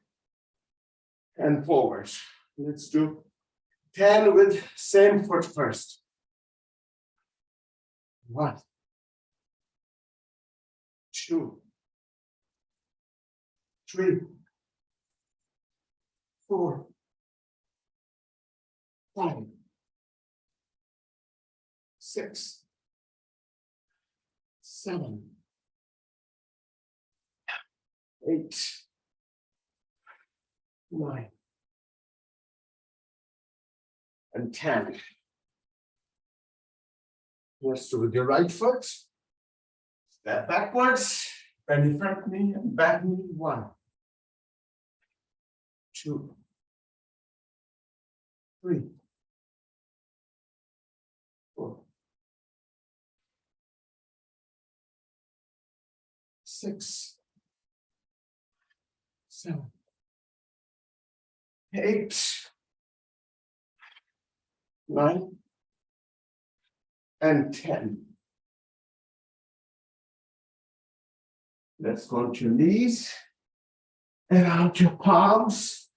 and forward. Let's do 10 with same foot first. 1, 2, 3, 4, 5, 6, 7, 8, 9, and 10. Let's do with your right foot. Step backwards, bend your front knee and back knee. 1, 2, 3, 4, 6, 7, 8, 9, and 10. Let's go to your knees and out your palms.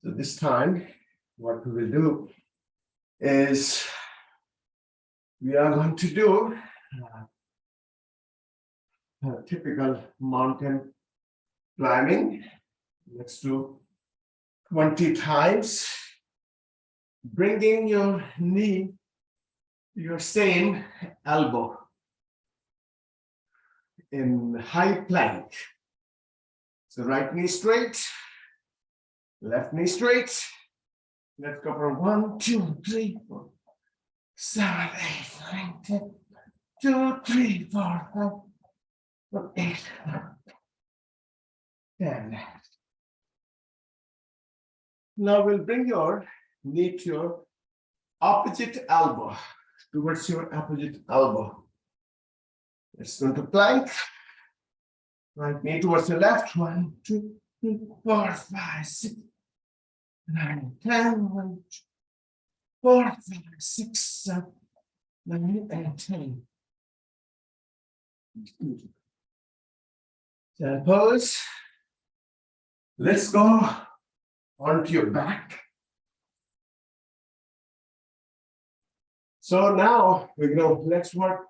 So this time, what we will do is we are going to do typical mountain climbing. Let's do 20 times, bringing your knee to your same elbow in high plank. So right knee straight, left knee straight. Let's go for 1, 2, 3, 4, 7, 8, 9, 10. 2, 3, 4, 5, 8, 10. Now we'll bring your knee to your opposite elbow, towards your opposite elbow. Let's go to plank. Right knee towards the left. 1, 2, 3, 4, 5, 6, 9, 10. 1, 2, 4, 5, 6, 7, 9, and 10. Stand pose. Let's go onto your back. So now let's work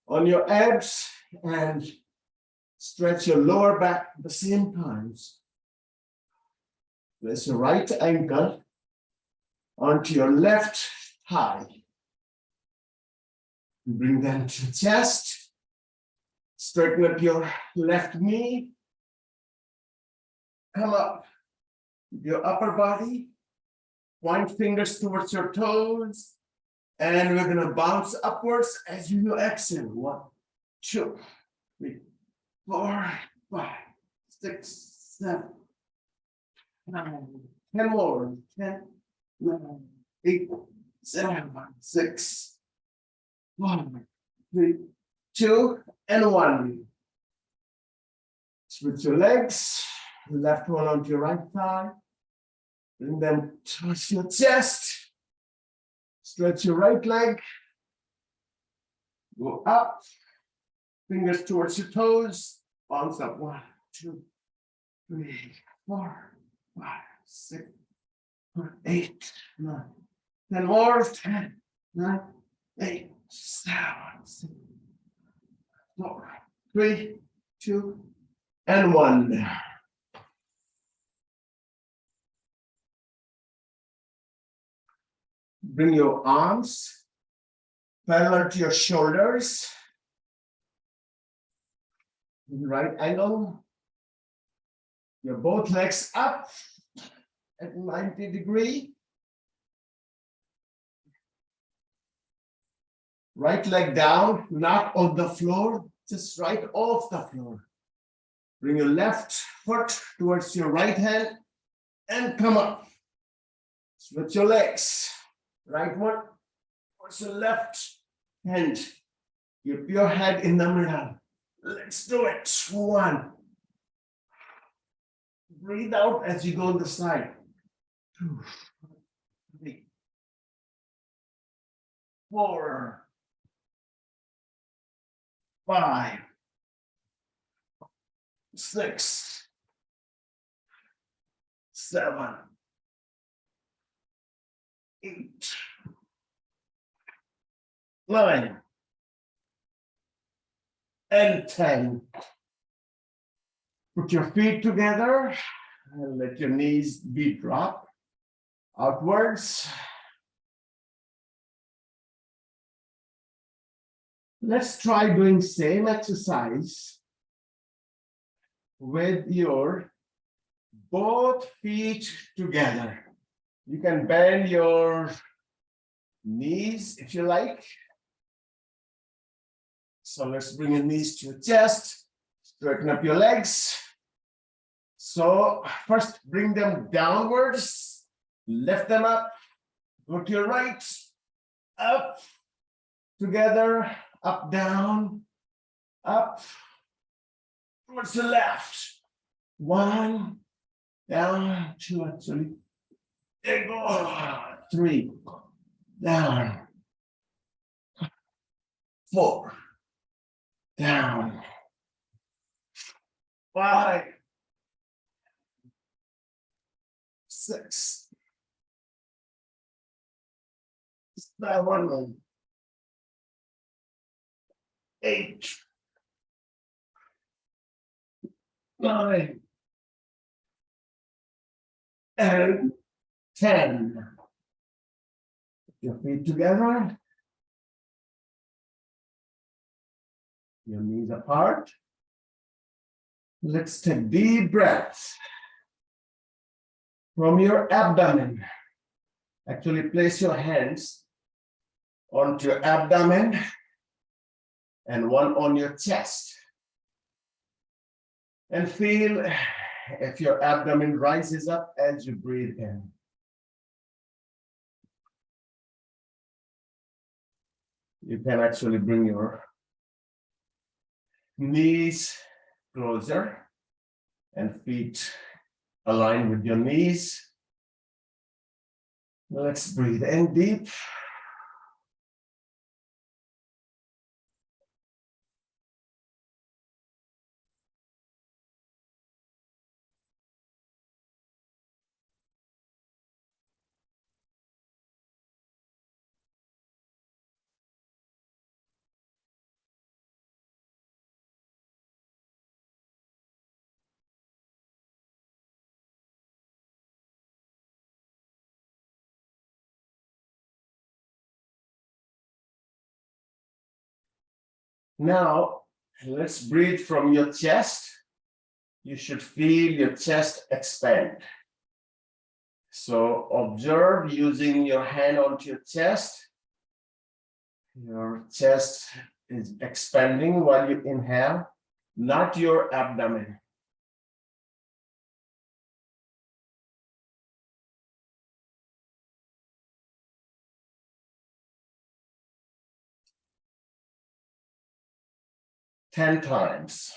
on your abs and stretch your lower back at the same times. Place your right ankle onto your left thigh. Bring them to the chest. Straighten up your left knee. Come up with your upper body. Point fingers towards your toes. And we're going to bounce upwards as you exhale. 1, 2, 3, 4, 5, 6, 7, 9, 10 more. 10, 9, 8, 7, 6, 5, 3, 2, and 1. Switch your legs. Left one onto your right thigh. Bring them towards your chest. Stretch your right leg. Go up. Fingers towards your toes. Bounce up. 1, 2, 3, 4, 5, 6, 8, 9, 10 more. 10, 9, 8, 7, 6, 4, 3, 2, and 1. Bring your arms parallel to your shoulders. Right angle. Your both legs up at 90 degrees. Right leg down, not on the floor, just right off the floor. Bring your left foot towards your right hand and come up. Switch your legs. Right one, towards your left hand. Keep your head in the middle. Let's do it. 1. Breathe out as you go on the side. 2, 3, 4, 5, 6, 7, 8, 9, and 10. Put your feet together and let your knees be dropped outwards. Let's try doing same exercise with your both feet together. You can bend your knees if you like. So let's bring your knees to your chest, straighten up your legs. So first bring them downwards, lift them up, go to your right, up, together, up, down, up, towards the left. 1, down, 2, actually. There you go. 3, down. 4, down. 5, 6, 7, 8, 9, and 10. Put your feet together. Your knees apart. Let's take deep breaths from your abdomen. Actually, place your hands onto your abdomen and one on your chest. And feel if your abdomen rises up as you breathe in. You can actually bring your knees closer and feet aligned with your knees. Let's breathe in deep. Now, let's breathe from your chest. You should feel your chest expand. So observe using your hand onto your chest. Your chest is expanding while you inhale, not your abdomen. Ten times.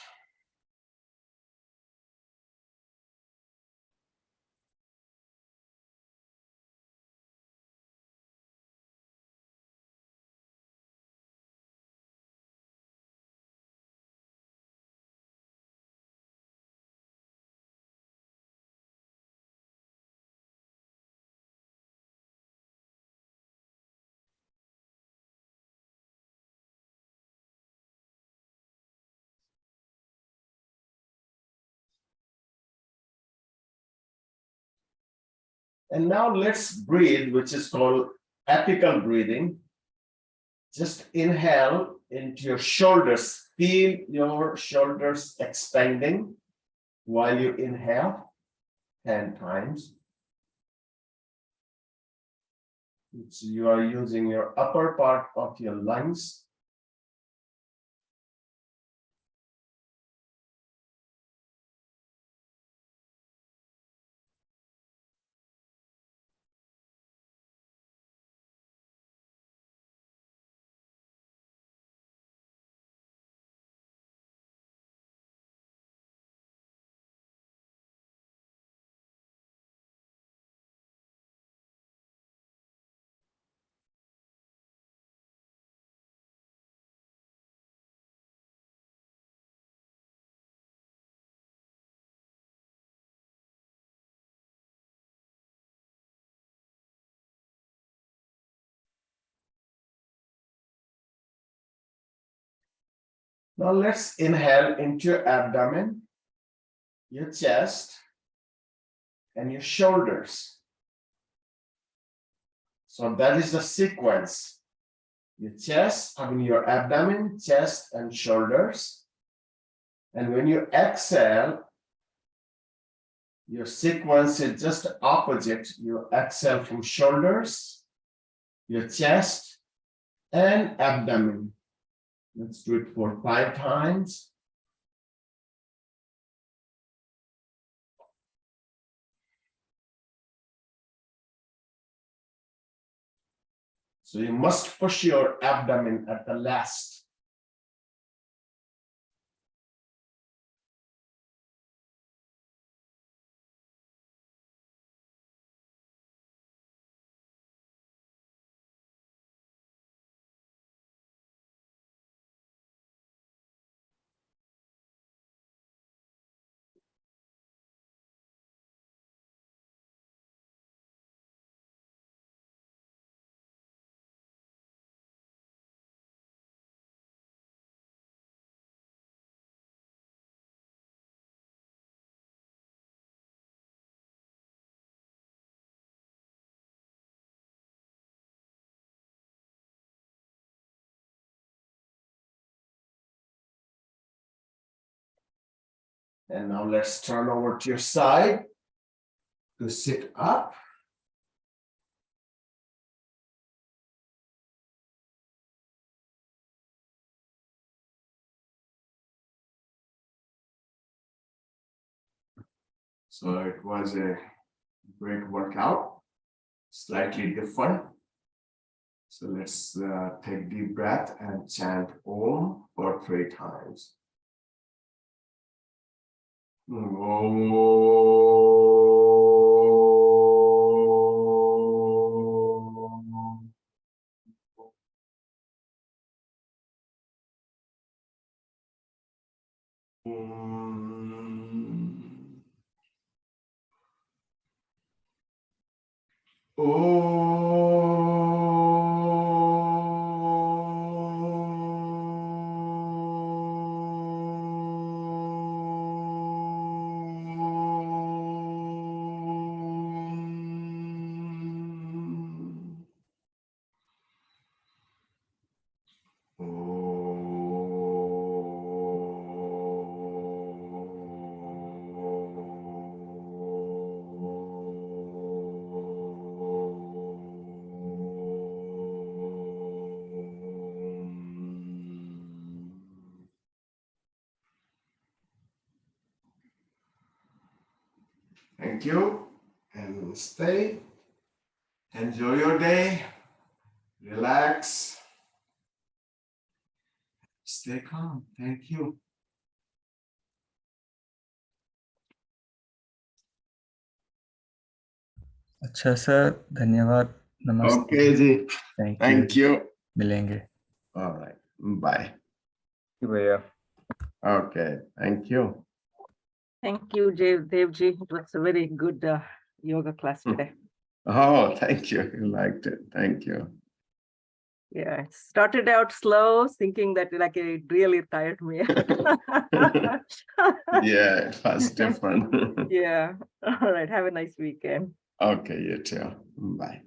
And now let's breathe, which is called apical breathing. Just inhale into your shoulders. Feel your shoulders expanding while you inhale 10 times. So you are using your upper part of your lungs. Now let's inhale into your abdomen, your chest, and your shoulders. So that is the sequence. Your chest, your abdomen, chest, and shoulders. And when you exhale, your sequence is just opposite. You exhale from shoulders, your chest, and abdomen. Let's do it for 5 times. So you must push your abdomen at the last. And now let's turn over to your side to sit up. So it was a great workout, slightly different. So let's take deep breath and chant Om for 3 times. Thank you, and stay. Enjoy your day. Relax. Stay calm. Thank you. अच्छा sir, धन्यवाद, नमस्ते। Okay, ji. Thank you. मिलेंगे। All right. Bye. भैया। Okay. Thank you. Thank you, Devji. It was a very good yoga class today. Oh, thank you. You liked it. Thank you. Yeah, it started out slow, thinking that like it really tired me. Yeah, it was different. Yeah. All right. Have a nice weekend. Okay, you too. Bye.